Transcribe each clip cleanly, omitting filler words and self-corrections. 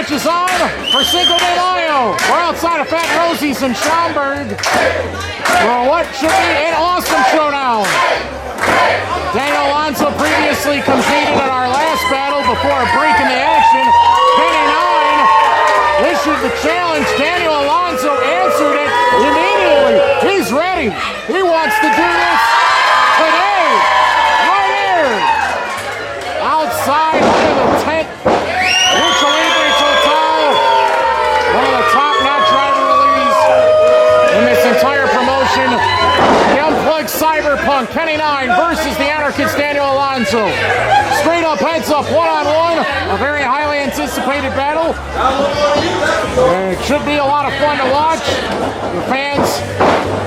match is on for Cinco de Mayo. We're outside of Fat Rosie's in Schaumburg for what should be an awesome showdown. Daniel Alonzo previously competed in our last battle before a break in the action. Kenny Nyne issued the challenge. Daniel Alonzo answered it immediately. He's ready. He wants to do this today, right here, outside under the tent. Lucha Libre Total, one of the top-notch rivalries in this entire promotion. The Unplugged Cyberpunk, Kenny Nyne versus the Anarchist Daniel Alonzo. Straight up, heads up, one-on-one, a very highly anticipated battle. It should be a lot of fun to watch. The fans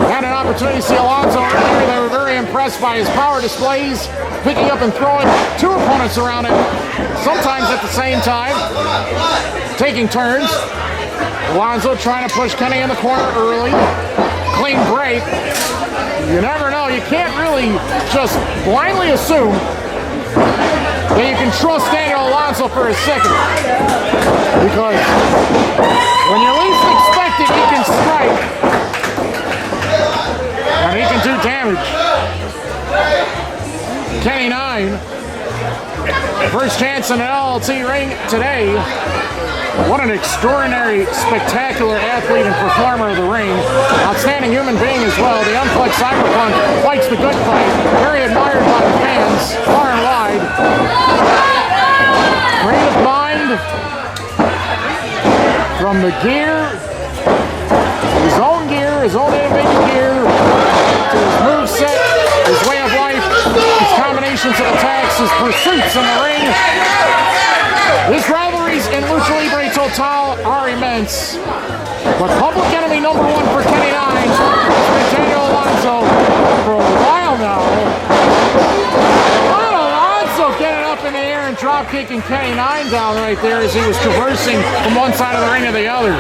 had an opportunity to see Alonzo earlier. They were very impressed by his power displays, picking up and throwing two opponents around him, sometimes at the same time, taking turns. Alonzo trying to push Kenny in the corner early. Clean break. You never know. You can't really just blindly assume that you can trust Daniel Alonzo for a second. Because when you least expect it, he can strike. And he can do damage. Kenny Nyne, first chance in an LLT ring today. What an extraordinary, spectacular athlete and performer of the ring. Outstanding human being as well. The Unplugged Cyberpunk fights the good fight. Very admired by the fans, far and wide. Creative mind. From the gear, his own individual gear, to his moveset, his way of life, his combinations of attacks, his pursuits in the ring. His rivalries in Lucha Libre Total are immense. But public enemy number one for Kenny Nyne has been Daniel Alonzo for a while now. Alonzo getting up in the air and drop kicking Kenny Nyne down right there as he was traversing from one side of the ring to the other.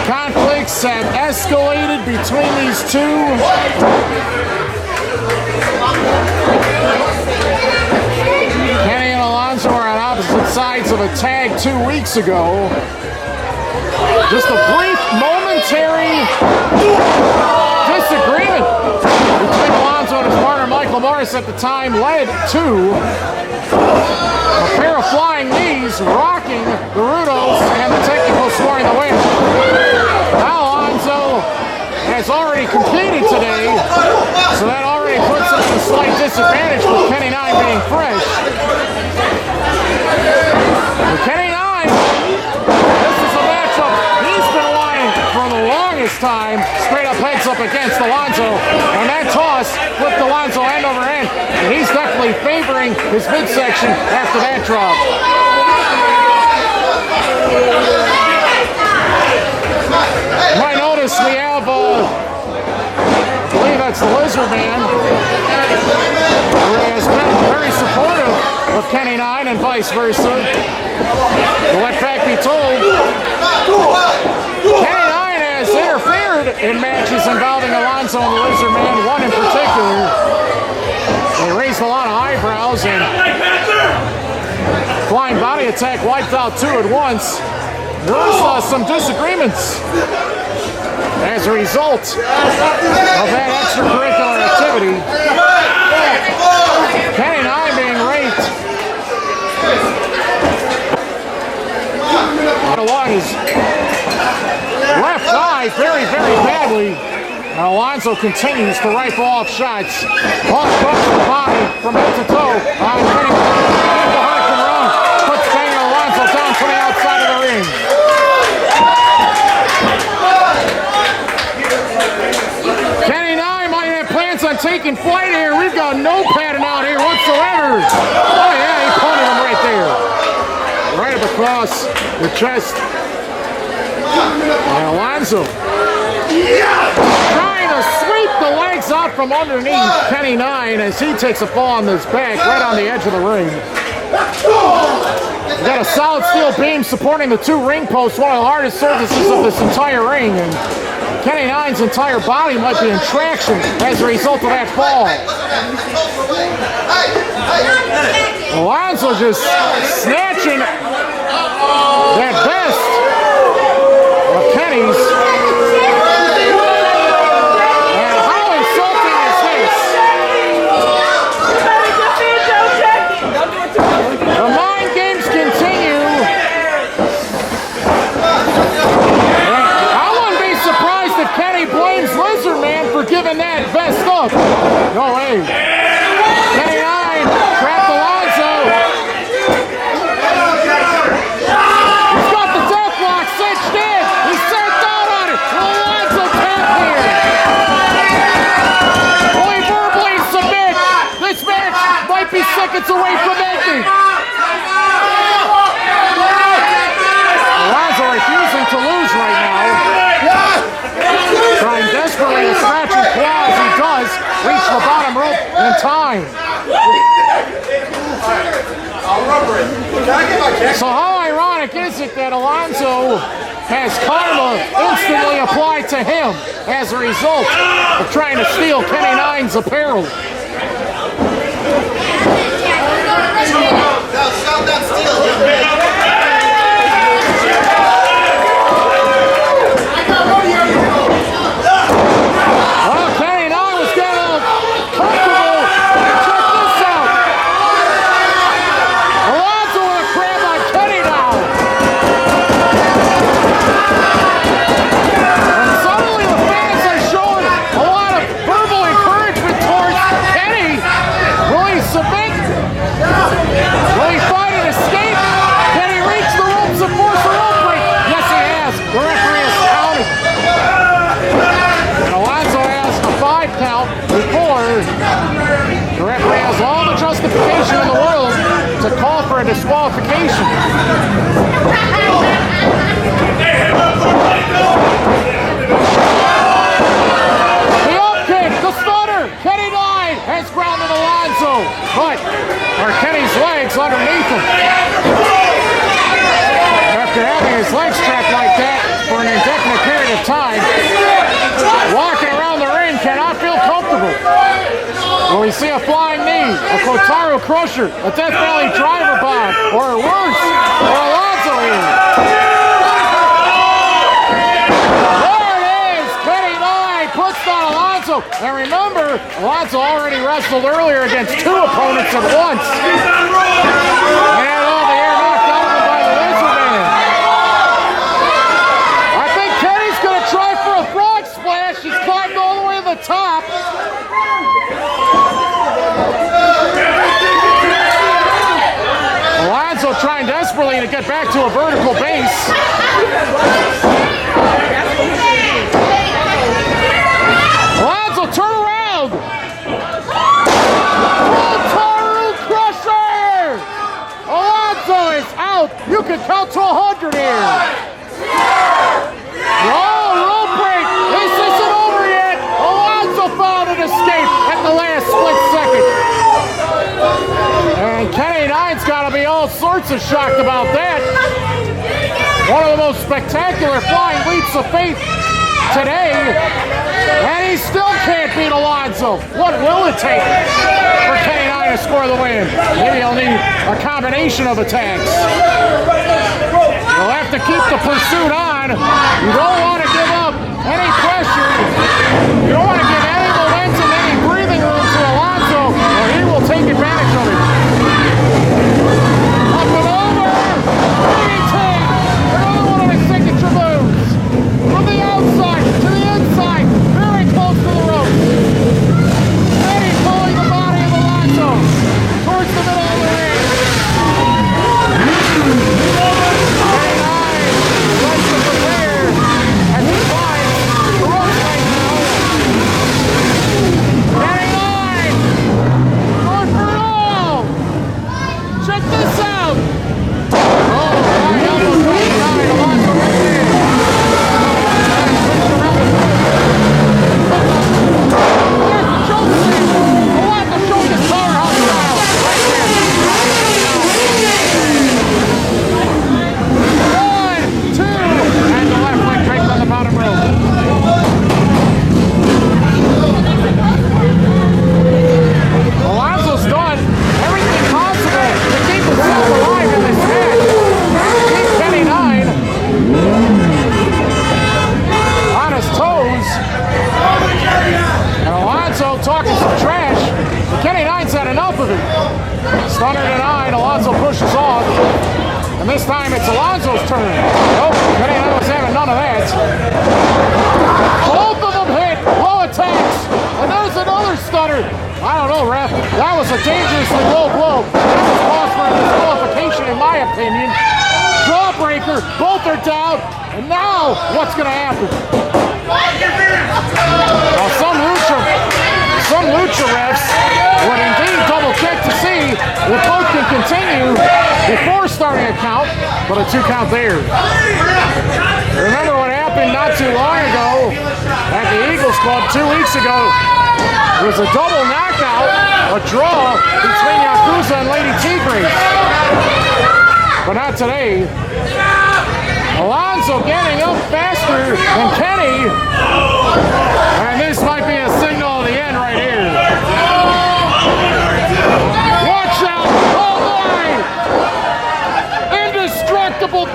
Conflicts have escalated between these two. Kenny and Alonzo are on opposite sides of a tag 2 weeks ago. Just a brief, momentary disagreement between Alonzo and his partner Michael Morris at the time led to a pair of flying knees rocking the Rudos and the technical scoring the win. Now Alonzo has already competed today, so that already puts him at a slight disadvantage with Kenny Nyne being fresh. With Kenny Nyne, this is a matchup he's been wanting for the longest time. Straight up heads up against Alonzo, and that toss flipped Alonzo end over end, and he's definitely favoring his midsection after that drop. You might notice we have, I believe that's the Lizard Man, who has been very supportive of Kenny Nyne and vice versa. But let fact be told, Kenny Nyne has interfered in matches involving Alonzo and the Lizard Man, one in particular. They raised a lot of eyebrows and flying body attack wiped out two at once. There was some disagreements as a result of that extracurricular activity. Kenny Nyne being raped along his left eye very, very badly. And Alonzo continues to rifle off shots. Off the body from head to toe. Kenny Hurricane Run puts Daniel Alonzo down from the outside of the ring. Kenny Nyne might have plans on taking flight here. We've got no padding out here whatsoever. Oh yeah, he punted him right there. Right up across the chest. And Alonzo trying to sweep the legs out from underneath Kenny Nyne as he takes a fall on his back right on the edge of the ring. We've got a solid steel beam supporting the two ring posts, one of the hardest surfaces of this entire ring, and Kenny Nyne's entire body might be in traction as a result of that fall. Alonzo just snatching time. So how ironic is it that Alonzo has karma instantly applied to him as a result of trying to steal Kenny Nyne's apparel? Well, Kenny Nyne was getting comfortable. Check this out. Alonzo with a grab on Kenny now. And suddenly the fans are showing a lot of verbal encouragement towards Kenny. Will he submit? Will he find an escape? Can he reach the ropes and force a rope break? Yes, he has. The referee has counted. And Alonzo has a 5 count before the referee has all the justification in the world to call for a disqualification. The up kick, the stunner. Kenny Nyne has grounded Alonzo, but are Kenny's legs underneath him. After having his legs trapped like that for an indefinite period of time, walking around the ring cannot feel comfortable. Will we see a flying knee, a Kotaro crusher, a Death Valley driver bomb, or worse, or Alonzo here? There it is! Kenny Nyne puts down Alonzo. And remember, Alonzo already wrestled earlier against 2 opponents at once. And all the air knocked out of him by the Lizard Man. I think Kenny's going to try for a frog splash. He's climbed all the way to the top. Alonzo trying desperately to get back to a vertical base. Alonzo, turn around! Kotaro crusher! Alonzo is out. You can count to 100 here. Oh, rope break. This isn't over yet. Alonzo found an escape at the last split second. And Kenny Nyne's got to be all sorts of shocked about that. One of the most spectacular flying leaps of faith today. And he still can't beat Alonzo. What will it take for Kenny Nyne to score the win? Maybe he'll need a combination of attacks. You'll have to keep the pursuit on. You don't want to give up any pressure. You don't want to give any momentum, any breathing room to Alonzo, or he will take advantage of it. Up and over. Another one of his signature moves. From the outside to the inside. Very close to the rope. And he's pulling the body of Alonzo towards the middle of the ring. Kenny Nyne likes to prepare as he climbs the rope right now. Kenny Nyne going for it all. Check this out. Oh, right elbow Kenny Nyne. Alonzo right there. There's the choke slam. Alonzo showing his powerhouse style right there. 1, 2, and the left leg draped on the bottom rope. Alonzo's done everything possible to keep himself alive in this match. Keep Kenny Nyne on his toes. And Alonzo talking some trash. But Kenny Nyne's had enough of it. Stunner to Nyne. Alonzo pushes off. And this time it's Alonzo's turn. Nope, Kenny Nyne was having none of that. Both of them hit. Low attacks. And there's another stunner. I don't know, ref. That was a dangerously low blow. That was cause for a disqualification, in my opinion. Jawbreaker. Both are down. And now, what's going to happen? Well, some Lucha refs would indeed double check to see if both can continue before starting a count, but a 2 count there. Remember what happened not too long ago at the Eagles Club 2 weeks ago? It was a double knockout, a draw between Yakuza and Lady Tigre. But not today. Alonzo getting up faster than Kenny. And this might be a signal of the end right here. Watch out! Oh my! Indestructible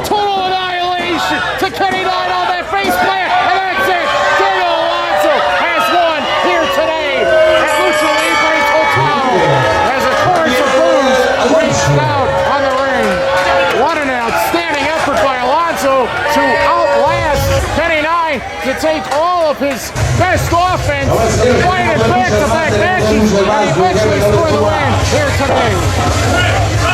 total annihilation to Kenny Nyne on that face plant. And that's it. Daniel Alonzo has won here today at Lucha Libre Total as a chorus of boos reached out on the ring. What an outstanding effort by Alonzo to outlast Kenny Nyne, to take all of his best offense, playing in back-to-back matches, and eventually score the win here today.